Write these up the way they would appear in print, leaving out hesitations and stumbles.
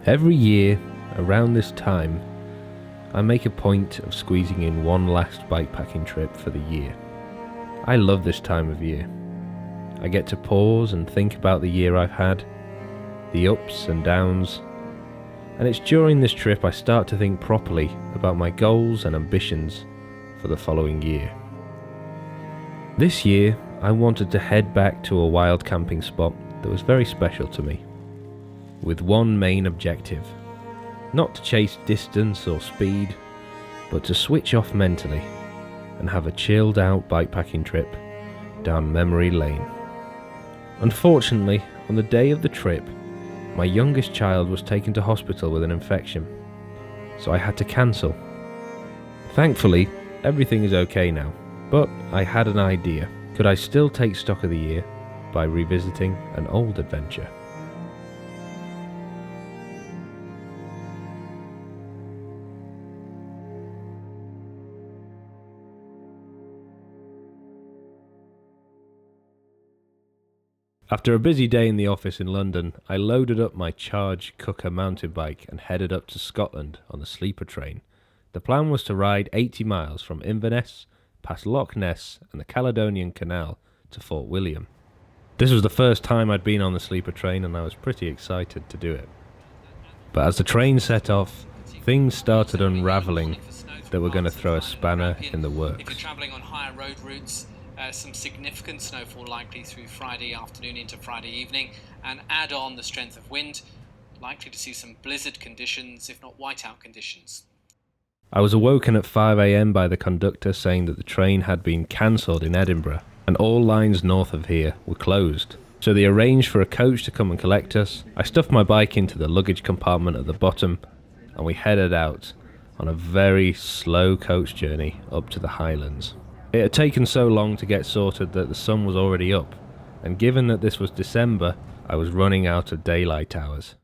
Every year, around this time, I make a point of squeezing in one last bikepacking trip for the year. I love this time of year. I get to pause and think about the year I've had, the ups and downs, and it's during this trip I start to think properly about my goals and ambitions for the following year. This year, I wanted to head back to a wild camping spot that was very special to me, with one main objective: not to chase distance or speed, but to switch off mentally and have a chilled out bikepacking trip down memory lane. Unfortunately, on the day of the trip, my youngest child was taken to hospital with an infection, so I had to cancel. Thankfully, everything is okay now, but I had an idea. Could I still take stock of the year by revisiting an old adventure? After a busy day in the office in London, I loaded up my Charge Cooker mountain bike and headed up to Scotland on the sleeper train. The plan was to ride 80 miles from Inverness, past Loch Ness and the Caledonian Canal to Fort William. This was the first time I'd been on the sleeper train and I was pretty excited to do it. But as the train set off, things started unravelling that were going to throw a spanner in the works. If you're travelling on higher road routes, some significant snowfall likely through Friday afternoon into Friday evening, and add on the strength of wind, likely to see some blizzard conditions, if not whiteout conditions. I was awoken at 5 a.m. by the conductor saying that the train had been cancelled in Edinburgh and all lines north of here were closed. So they arranged for a coach to come and collect us. I stuffed my bike into the luggage compartment at the bottom and we headed out on a very slow coach journey up to the Highlands. It had taken so long to get sorted that the sun was already up, and given that this was December, I was running out of daylight hours.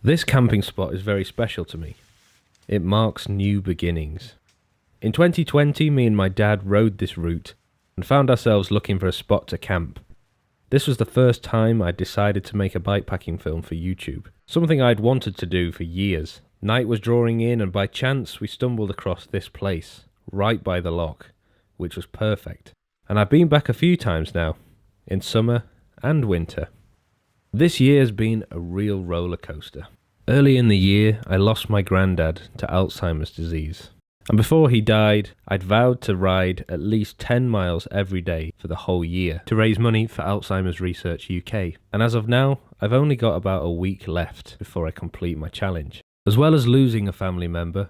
This camping spot is very special to me. It marks new beginnings. In 2020, me and my dad rode this route and found ourselves looking for a spot to camp. This was the first time I'd decided to make a bikepacking film for YouTube, something I'd wanted to do for years. Night was drawing in and by chance we stumbled across this place, right by the loch, which was perfect. And I've been back a few times now, in summer and winter. This year's been a real roller coaster. Early in the year, I lost my granddad to Alzheimer's disease. And before he died, I'd vowed to ride at least 10 miles every day for the whole year to raise money for Alzheimer's Research UK. And as of now, I've only got about a week left before I complete my challenge. As well as losing a family member,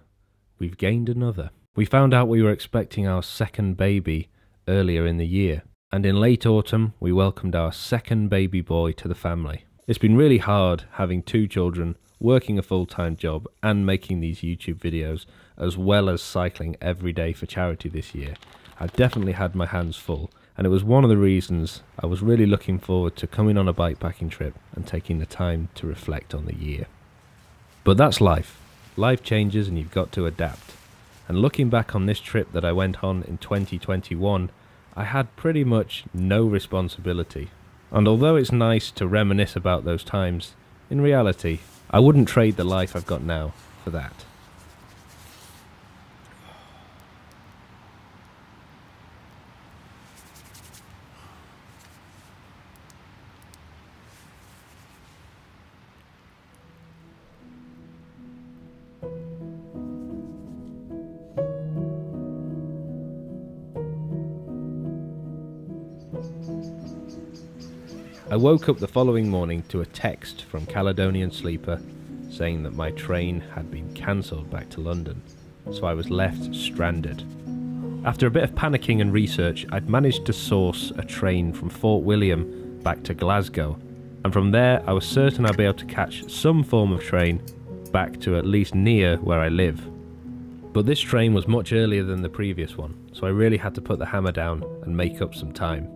we've gained another. We found out we were expecting our second baby earlier in the year. And in late autumn, we welcomed our second baby boy to the family. It's been really hard having 2 children, working a full-time job and making these YouTube videos, as well as cycling every day for charity this year. I've definitely had my hands full, and it was one of the reasons I was really looking forward to coming on a bikepacking trip and taking the time to reflect on the year. But that's life. Life changes and you've got to adapt. And looking back on this trip that I went on in 2021, I had pretty much no responsibility. And although it's nice to reminisce about those times, in reality, I wouldn't trade the life I've got now for that. I woke up the following morning to a text from Caledonian Sleeper saying that my train had been cancelled back to London, so I was left stranded. After a bit of panicking and research, I'd managed to source a train from Fort William back to Glasgow, and from there I was certain I'd be able to catch some form of train back to at least near where I live. But this train was much earlier than the previous one, so I really had to put the hammer down and make up some time.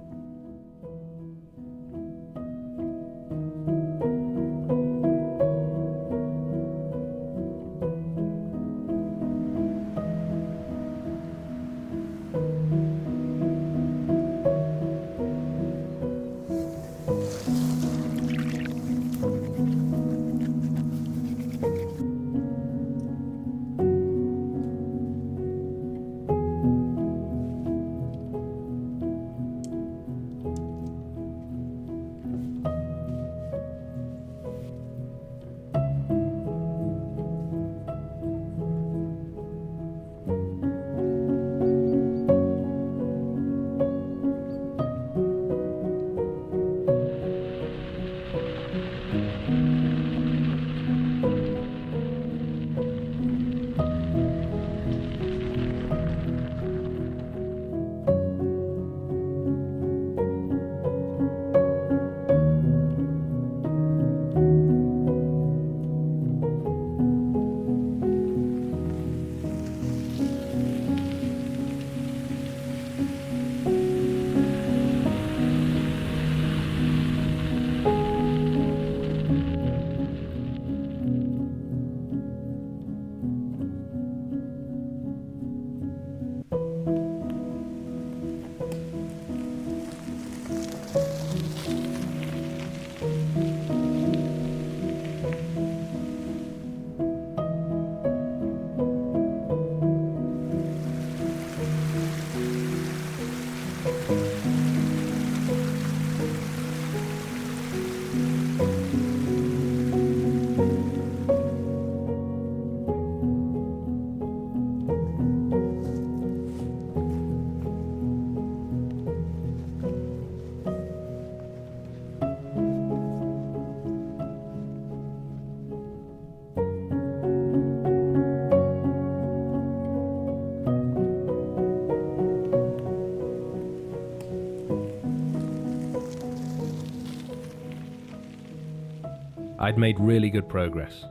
I'd made really good progress,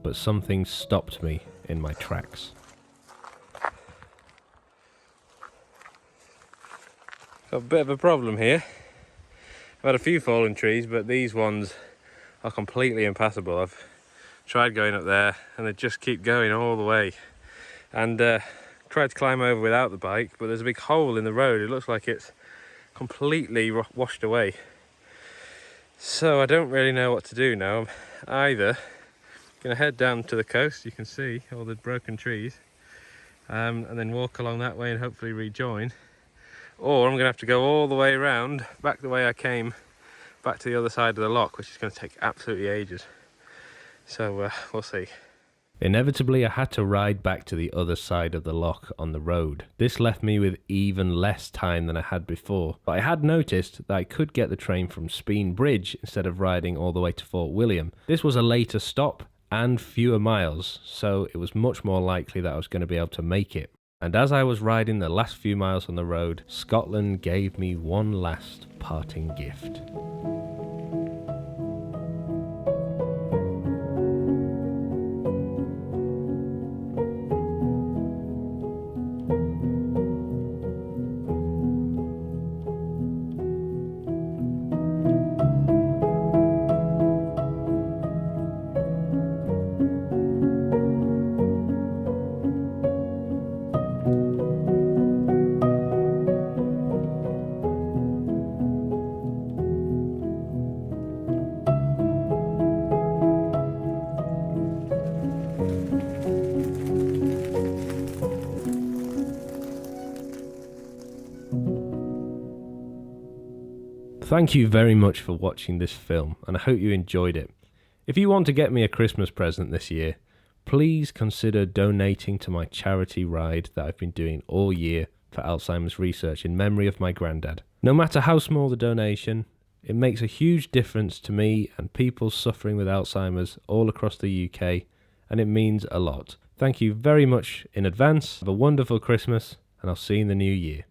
but something stopped me in my tracks. Got a bit of a problem here. I've had a few fallen trees, but these ones are completely impassable. I've tried going up there and they just keep going all the way. And tried to climb over without the bike, but there's a big hole in the road. It looks like it's completely washed away. So I don't really know what to do now. I'm either going to head down to the coast, you can see all the broken trees, and then walk along that way and hopefully rejoin, or I'm going to have to go all the way around, back the way I came, back to the other side of the loch, which is going to take absolutely ages. So we'll see. Inevitably, I had to ride back to the other side of the loch on the road. This left me with even less time than I had before, but I had noticed that I could get the train from Speen Bridge instead of riding all the way to Fort William. This was a later stop and fewer miles, so it was much more likely that I was going to be able to make it. And as I was riding the last few miles on the road, Scotland gave me one last parting gift. Thank you very much for watching this film, and I hope you enjoyed it. If you want to get me a Christmas present this year, please consider donating to my charity ride that I've been doing all year for Alzheimer's research in memory of my granddad. No matter how small the donation, it makes a huge difference to me and people suffering with Alzheimer's all across the UK, and it means a lot. Thank you very much in advance. Have a wonderful Christmas, and I'll see you in the new year.